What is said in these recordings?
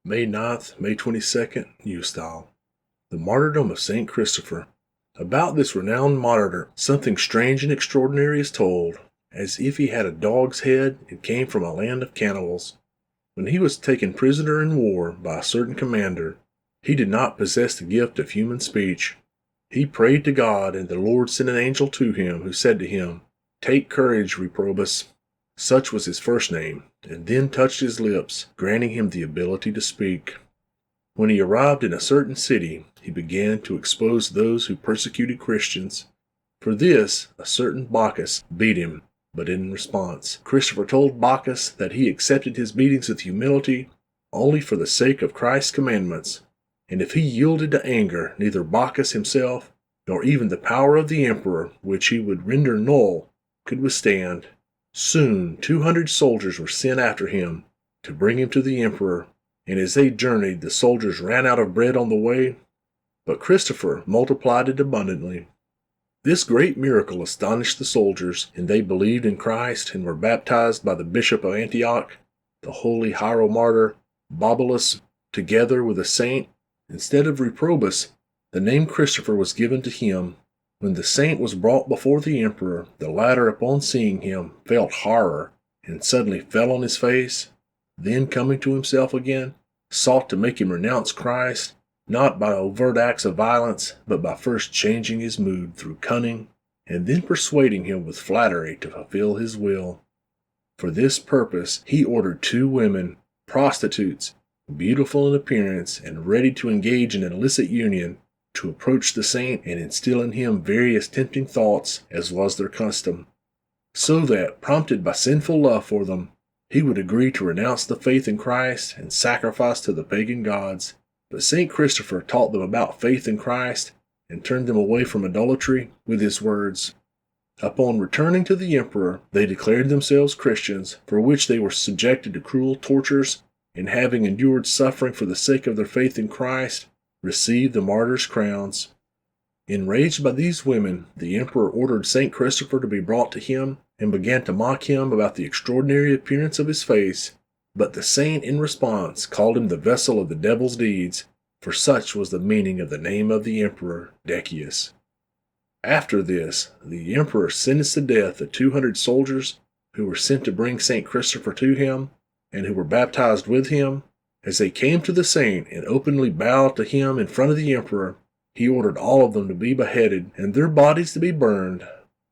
May 9th, May 22nd, New Style. The Martyrdom of St. Christopher. About this renowned martyr, something strange and extraordinary is told, as if he had a dog's head and came from a land of cannibals. When he was taken prisoner in war by a certain commander, he did not possess the gift of human speech. He prayed to God, and the Lord sent an angel to him, who said to him, "Take courage, Reprobus." Such was his first name, and then touched his lips, granting him the ability to speak. When he arrived in a certain city, he began to expose those who persecuted Christians. For this, a certain Bacchus beat him, but in response, Christopher told Bacchus that he accepted his beatings with humility only for the sake of Christ's commandments, and if he yielded to anger, neither Bacchus himself, nor even the power of the emperor, which he would render null, could withstand. Soon 200 soldiers were sent after him to bring him to the emperor, and as they journeyed, the soldiers ran out of bread on the way, but Christopher multiplied it abundantly. This great miracle astonished the soldiers, and they believed in Christ and were baptized by the bishop of Antioch, the holy hieromartyr Babylas, together with a saint. Instead of Reprobus, the name Christopher was given to him. When the saint was brought before the emperor, the latter, upon seeing him, felt horror, and suddenly fell on his face. Then, coming to himself again, sought to make him renounce Christ, not by overt acts of violence, but by first changing his mood through cunning, and then persuading him with flattery to fulfill his will. For this purpose he ordered 2 women, prostitutes, beautiful in appearance and ready to engage in an illicit union, to approach the saint and instill in him various tempting thoughts, as was their custom, so that, prompted by sinful love for them, he would agree to renounce the faith in Christ and sacrifice to the pagan gods. But St. Christopher taught them about faith in Christ and turned them away from idolatry with his words. Upon returning to the emperor, they declared themselves Christians, for which they were subjected to cruel tortures, and having endured suffering for the sake of their faith in Christ, received the martyrs' crowns. Enraged by these women, the emperor ordered St. Christopher to be brought to him, and began to mock him about the extraordinary appearance of his face. But the saint, in response, called him the vessel of the devil's deeds, for such was the meaning of the name of the emperor, Decius. After this, the emperor sentenced to death the 200 soldiers who were sent to bring St. Christopher to him, and who were baptized with him. As they came to the saint and openly bowed to him in front of the emperor, he ordered all of them to be beheaded and their bodies to be burned.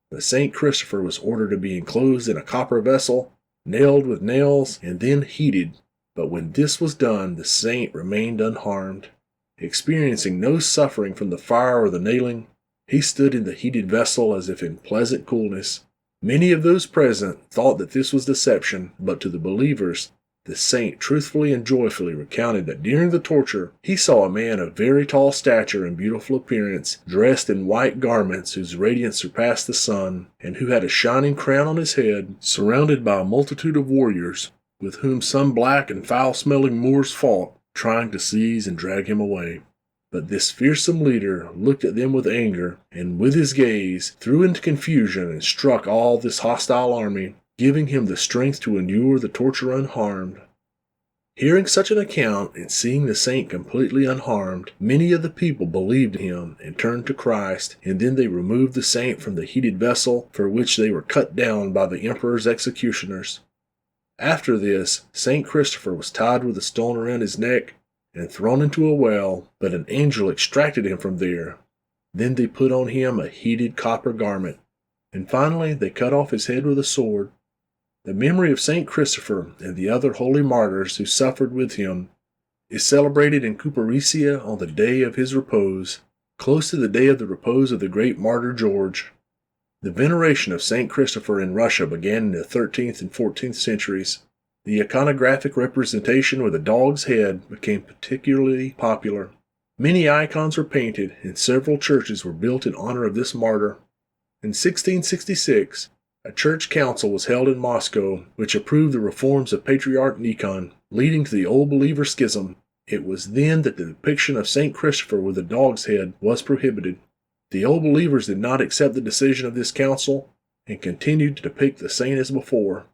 But St. Christopher was ordered to be enclosed in a copper vessel, nailed with nails, and then heated. But when this was done, the saint remained unharmed. Experiencing no suffering from the fire or the nailing, he stood in the heated vessel as if in pleasant coolness. Many of those present thought that this was deception, but to the believers, the saint truthfully and joyfully recounted that during the torture he saw a man of very tall stature and beautiful appearance, dressed in white garments whose radiance surpassed the sun, and who had a shining crown on his head, surrounded by a multitude of warriors, with whom some black and foul-smelling Moors fought, trying to seize and drag him away. But this fearsome leader looked at them with anger, and with his gaze threw into confusion and struck all this hostile army, giving him the strength to endure the torture unharmed. Hearing such an account, and seeing the saint completely unharmed, many of the people believed in him and turned to Christ, and then they removed the saint from the heated vessel, for which they were cut down by the emperor's executioners. After this, St. Christopher was tied with a stone around his neck and thrown into a well, but an angel extracted him from there. Then they put on him a heated copper garment, and finally they cut off his head with a sword. The memory of St. Christopher and the other holy martyrs who suffered with him is celebrated in Lycia on the day of his repose, close to the day of the repose of the great martyr George. The veneration of St. Christopher in Russia began in the 13th and 14th centuries. The iconographic representation with a dog's head became particularly popular. Many icons were painted, and several churches were built in honor of this martyr. In 1666, a church council was held in Moscow, which approved the reforms of Patriarch Nikon, leading to the Old Believer Schism. It was then that the depiction of St. Christopher with a dog's head was prohibited. The Old Believers did not accept the decision of this council, and continued to depict the saint as before.